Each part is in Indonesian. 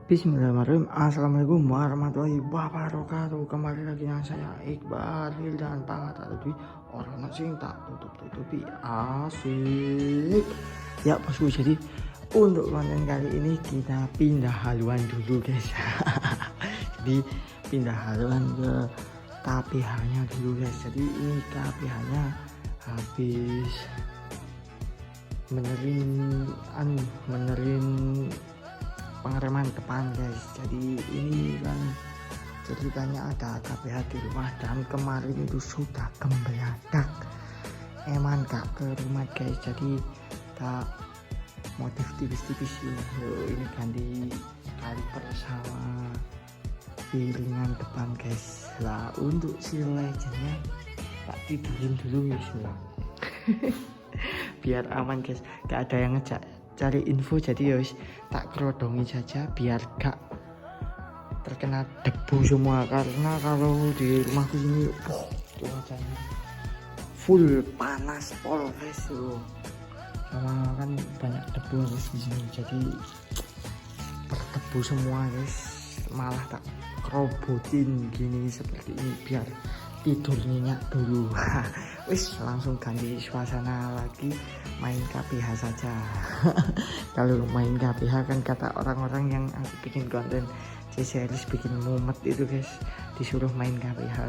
Bismillahirrahmanirrahim. Assalamualaikum warahmatullahi wabarakatuh. Kembali lagi dengan saya Iqbal dan Pak Tadi orang sing tak tutup-tutupi asik. Ya bosku, jadi untuk konten kali ini kita pindah haluan dulu guys. Jadi pindah haluan ke KPH-nya dulu guys. Jadi ini KPH-nya habis menerin pengereman depan guys. Jadi ini kan ceritanya ada KPH di rumah dan kemarin itu sudah gembladak eman kak ke rumah guys. Jadi tak motif tipis-tipis ini ganti kaliper sama piringan depan guys. Lah untuk si legendnya tak tidurin dulu guys biar aman guys, gak ada yang ngejak cari info. Jadi yos tak kerodongi saja biar gak terkena debu semua, karena kalau di rumahku ini cuacanya full panas pol guys loh, sama kan banyak debu guys di sini, jadi berdebu semua guys. Malah tak kerobotin gini seperti ini biar tidur nyenyak dulu. Wis langsung ganti suasana lagi, main KPH saja. Kalau main KPH kan kata orang-orang yang aku bikin konten series bikin mumet itu guys, disuruh main KPH.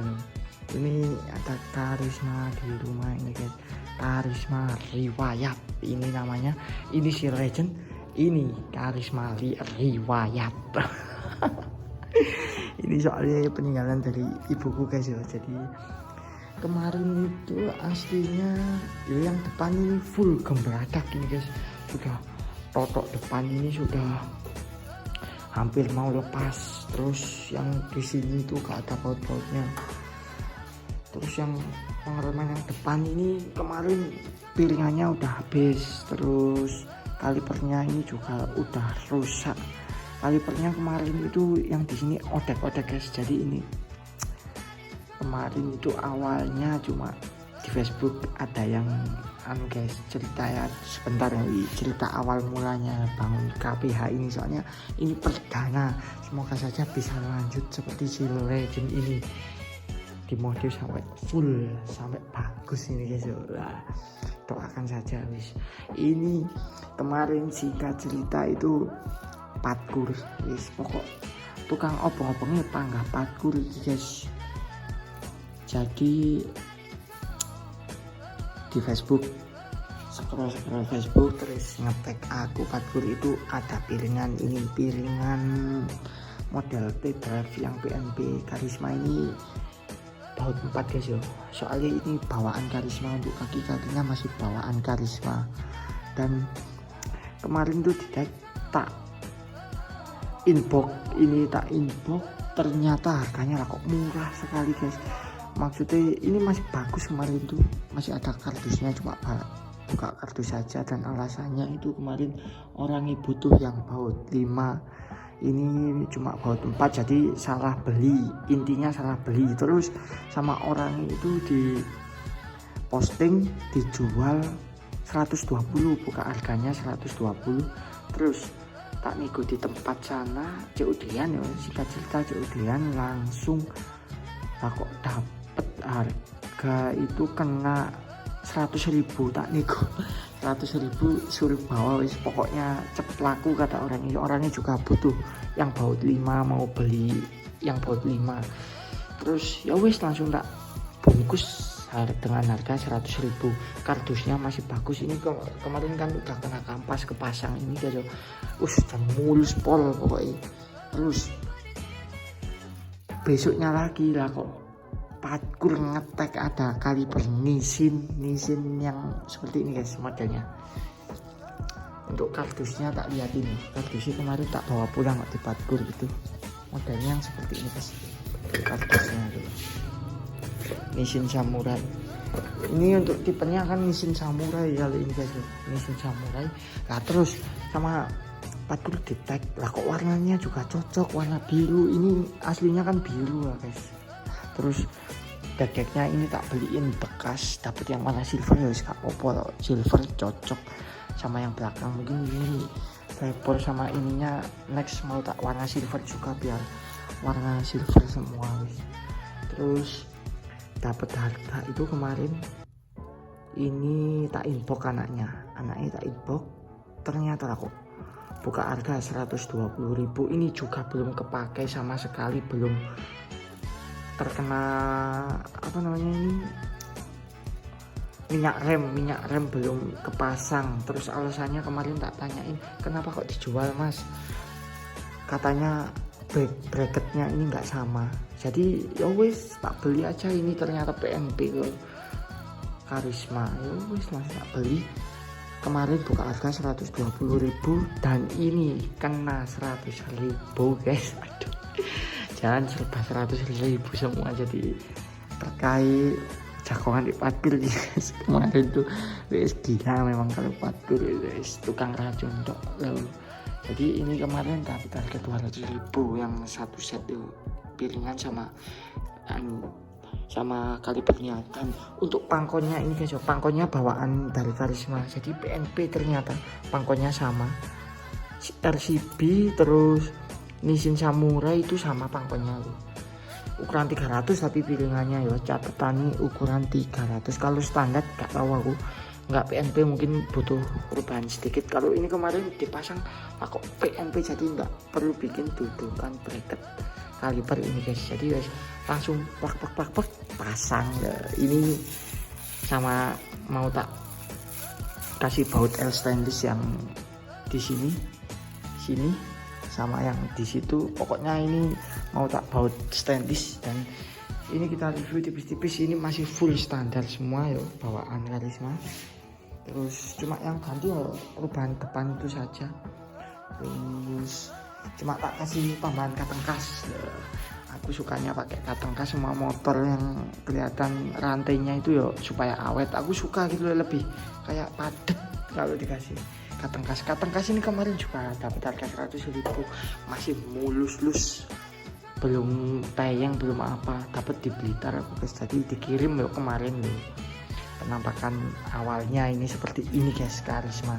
Ini ada karisma di rumah ini guys, karisma riwayat ini namanya. Ini si legend, ini karisma riwayat. Ini soalnya peninggalan dari ibuku guys ya. Jadi kemarin itu aslinya yang depan ini full gembladak ini guys, sudah totok depan ini sudah hampir mau lepas. Terus yang di sini tuh gak ada baut-bautnya. Terus yang pengereman yang depan ini kemarin piringannya udah habis. Terus kalipernya ini juga udah rusak. Kalipernya kemarin itu yang di sini odek-odek guys. Jadi ini kemarin itu awalnya cuma di Facebook ada yang guys cerita ya, sebentar ya, cerita awal mulanya bangun KPH ini, soalnya ini perdana. Semoga saja bisa lanjut seperti si legend ini, dimodif sampai full sampai bagus ini guys. Lah, doakan saja wis. Ini kemarin singkat cerita itu patkur wis, pokok tukang obong-obongnya panggah patkur guys. Jadi di Facebook scroll Facebook terus ngetek aku patkur itu ada piringan, ini piringan model T-Drive yang PNP Karisma ini baut 4 guys yo. Soalnya ini bawaan Karisma, untuk kaki-kakinya masih bawaan Karisma. Dan kemarin tuh tak inbox, ternyata harganya kok murah sekali guys. Maksudnya ini masih bagus, kemarin tuh masih ada kardusnya, cuma buka kardus saja. Dan alasannya itu kemarin orangnya butuh yang baut 5, ini cuma baut 4, jadi salah beli, intinya salah beli. Terus sama orang itu di posting dijual 120, buka harganya 120. Terus tak nego di tempat sana, COD-an ya, singkat cerita COD-an langsung. Nah kok dapet harga itu kena 100.000, tak nego 100.000 suruh bawa wis, pokoknya cepet laku kata orangnya. Orangnya juga butuh yang baut 5, mau beli yang baut 5. Terus ya wis langsung tak bungkus dengan harga 100.000. Kardusnya masih bagus, ini kemarin kan udah kena kampas kepasang ini guys. Dan mulus pol pokoknya. Terus besoknya lagi lah kok patkur ngetek ada kaliper nisin yang seperti ini guys modelnya. Untuk kardusnya tak lihat ini, kardusnya kemarin tak bawa pulang di patkur gitu, modelnya yang seperti ini guys kardusnya gitu. Nissin Samurai ini untuk tipenya kan Nissin Samurai kali ini guys, Nissin Samurai. Nah terus sama patkur di tag lah kok warnanya juga cocok, warna biru. Ini aslinya kan biru lah guys. Terus dadeknya ini tak beliin bekas, dapet yang warna silver ya, gak apa-apa, silver cocok sama yang belakang. Mungkin ini Vapor sama ininya next mau tak warna silver juga biar warna silver semua wis. Terus dapat harga itu kemarin ini tak inbox anaknya tak inbox, ternyata aku buka harga 120.000. Ini juga belum kepakai sama sekali, belum terkena apa namanya ini, minyak rem belum kepasang. Terus alasannya kemarin tak tanyain kenapa kok dijual mas, katanya bracketnya ini nggak sama. Jadi ya wis tak beli aja, ini ternyata PNP loh, Karisma. Ya wis langsung tak beli. Kemarin buka harga 120.000 dan ini kena 100.000 guys. Aduh, jangan serba 100.000 semua. Jadi terkait jagongan di patbil guys kemarin tuh wis gila memang kalau patbil wis tukang racun dok loh. Jadi ini kemarin dapat harga 200.000 yang satu set tuh, piringan sama kalibernya. Dan untuk pangkonnya ini guys, pangkonnya bawaan dari Karisma, jadi PNP ternyata pangkonnya sama, RCB terus Nissin Samurai itu sama pangkonnya loh. Ukuran 300 tapi piringannya ya catatan ukuran 300. Kalau standar gak tahu aku, nggak PNP mungkin butuh perubahan sedikit. Kalau ini kemarin dipasang pakai PNP jadi nggak perlu bikin dudukan bracket kaliber ini guys. Jadi guys langsung pak pasang ya. Ini sama mau tak kasih baut L stainless yang di sini sama yang di situ, pokoknya ini mau tak baut stainless. Dan ini kita review tipis-tipis, ini masih full standar semua ya bawaan Karisma. Terus cuma yang ganti ya perubahan depan itu saja. Terus cuma tak kasih tambahan kateng kas. Aku sukanya pakai kateng kas semua motor yang kelihatan rantainya itu ya supaya awet. Aku suka gitu, lebih kayak padat kalau dikasih kateng kas ini kemarin juga dapat harga 100.000, masih mulus belum tayang belum apa, dapat di Blitar aku guys. Tadi dikirim loh kemarin loh. Penampakan awalnya ini seperti ini guys, Karisma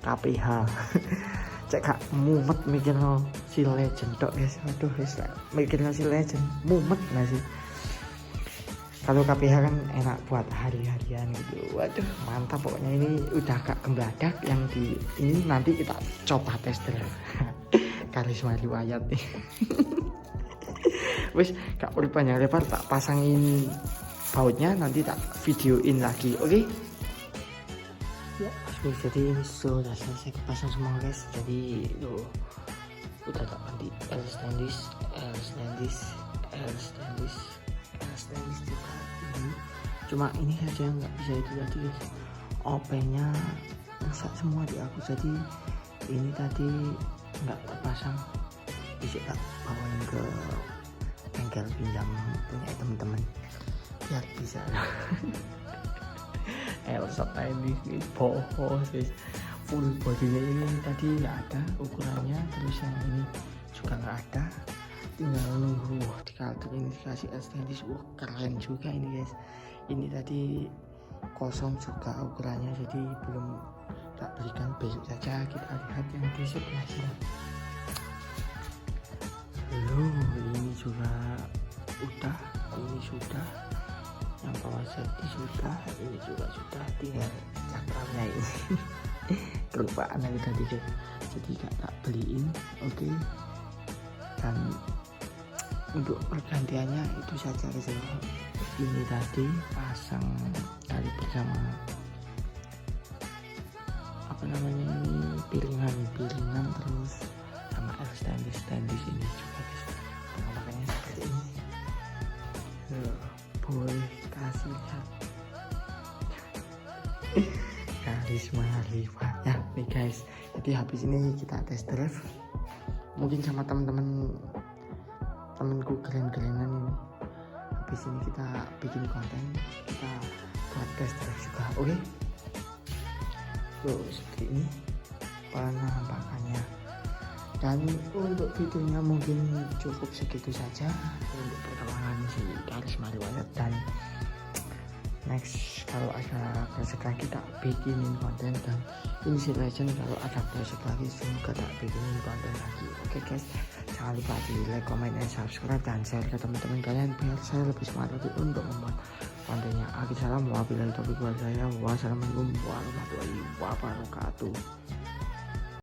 KPH. Cek gak mumet mikirno si legend tok guys. Aduh guys, mikirno si legend mumet gak sih? Kalau KPH kan enak buat hari-harian gitu. Waduh mantap pokoknya, ini udah agak gembladak. Yang di ini nanti kita coba tes drive Karisma riwayat nih. Wis gak perlu panjang lebar, tak pasangin bautnya nanti tak videoin lagi, oke? Ya jadi ini sudah selesai kepasang semua guys. Jadi tuh udah tak ganti L stainless juga ini. Cuma ini saja nggak bisa itu tadi guys, OP-nya rusak semua di aku. Jadi ini tadi nggak terpasang, bisa tak bawain ke bengkel pinjam punya teman-teman biar bisa. Elsa ini bohong sih, full bodinya ini tadi nggak ada ukurannya, terus yang ini juga nggak ada, tinggal nunggu dikalter ini dikasih estetis. Wah keren juga ini guys. Ini tadi kosong juga ukurannya, jadi belum tak belikan, besok saja kita lihat yang di sebelah sini. Ini juga udah, ini sudah, yang bawah safety sudah, ini juga sudah, tinggal cakramnya ini. Kelupaan aku tadi guys, jadi gak tak beliin, oke. Dan untuk pergantiannya itu saja guys. Ini tadi pasang tali bersama apa namanya ini, piringan terus sama L stainless ini juga guys. Makanya seperti ini. Boleh kasih lihat Karisma riwayat ya nih guys. Jadi habis ini kita test drive mungkin sama temenku keren-kerenan ini. Habis ini kita bikin konten, kita buat test drive juga, oke? Seperti ini penampakannya. Dan untuk videonya mungkin cukup segitu saja untuk perkembangan si Karisma riwayat. Dan next kalau ada project lagi tak bikinin konten, dan ini si legend kalau ada project lagi semoga tak bikinin konten lagi. Oke guys, jangan lupa di like, comment, dan subscribe, dan share ke teman-teman kalian biar saya lebih semangat lagi untuk membuat kontennya. Akhir salam, wabillahi taufiq wal hidayah. Wassalamualaikum warahmatullahi wabarakatuh.